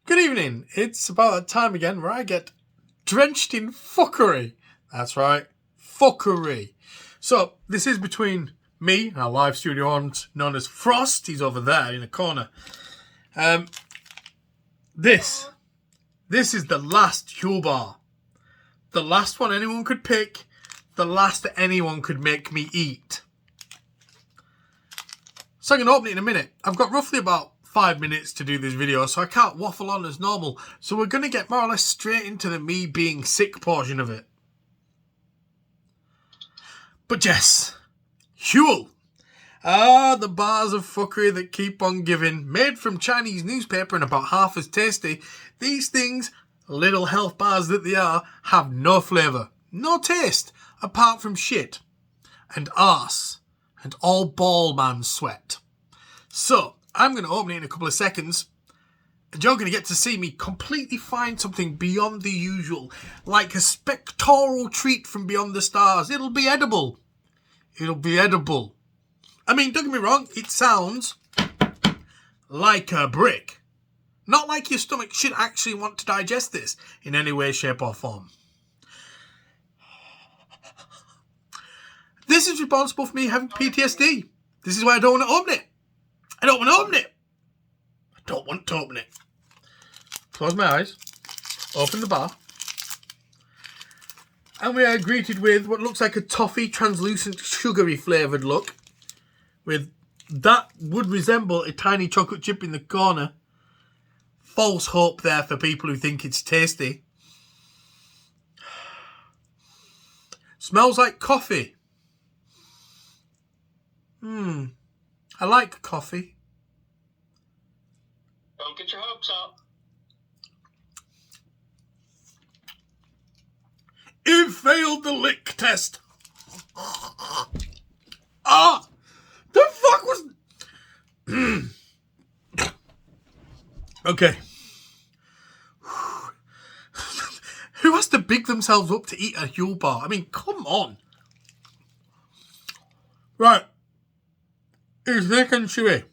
Good evening. It's about that time again where I get drenched in fuckery. That's right, fuckery. So, this is between me and our live studio audience known as Frost. He's over there in the corner. This is the last huel bar. The last one anyone could pick. The last that anyone could make me eat. So I'm going to open it in a minute. I've got roughly about 5 minutes to do this video, so I can't waffle on as normal. So we're going to get more or less straight into the me being sick portion of it. But yes, huel. The bars of fuckery that keep on giving. Made from Chinese newspaper and about half as tasty. These things, little health bars that they are, have no flavour, no taste, apart from shit and arse and all ball man sweat. So, I'm going to open it in a couple of seconds, and you're going to get to see me completely find something beyond the usual, like a spectral treat from beyond the stars. It'll be edible. It'll be edible. I mean, don't get me wrong, it sounds like a brick. Not like your stomach should actually want to digest this in any way, shape or form. This is responsible for me having PTSD. This is why I don't want to open it. I don't want to open it. I don't want to open it. Close my eyes. Open the bar. And we are greeted with what looks like a toffee, translucent, sugary flavoured look. With that would resemble a tiny chocolate chip in the corner. False hope there for people who think it's tasty. Smells like coffee. I like coffee. Don't get your hopes up. It failed the lick test. Ah! The fuck was... Okay. Who has to big themselves up to eat a huel bar? I mean, come on. Right. It's thick and chewy.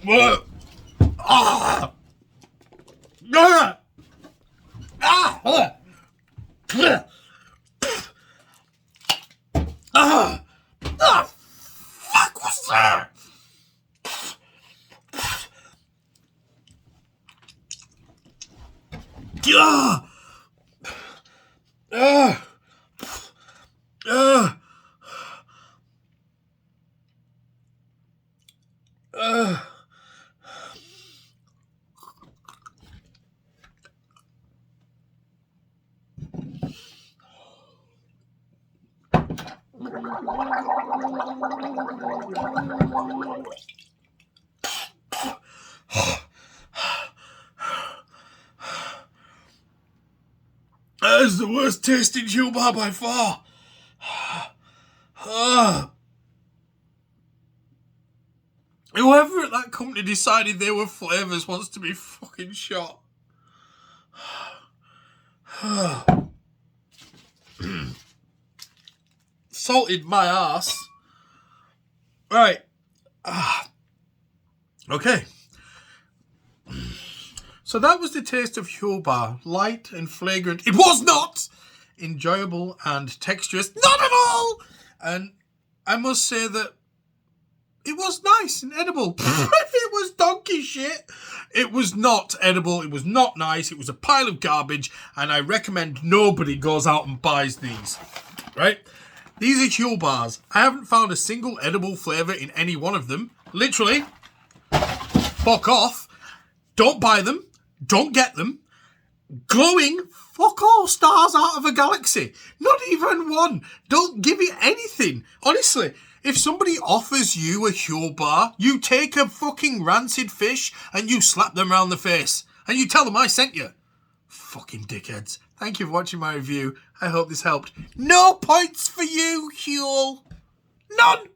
Ah! Ah! Ah! Fuck was that? That is the worst tasting huel bar by far. Whoever at that company decided they were flavours wants to be fucking shot. Salted my ass. Right. Okay. So that was the taste of huel bar. Light and flagrant. It was not! Enjoyable and texturous. Not at all! And I must say that it was nice and edible. If it was donkey shit, it was not edible. It was not nice. It was a pile of garbage. And I recommend nobody goes out and buys these. Right? These are huel bars. I haven't found a single edible flavour in any one of them. Literally. Fuck off. Don't buy them. Don't get them. Glowing fuck all stars out of a galaxy. Not even one. Don't give it anything. Honestly, if somebody offers you a huel bar, you take a fucking rancid fish and you slap them around the face. And you tell them I sent you. Fucking dickheads. Thank you for watching my review. I hope this helped. No points for you, huel. None.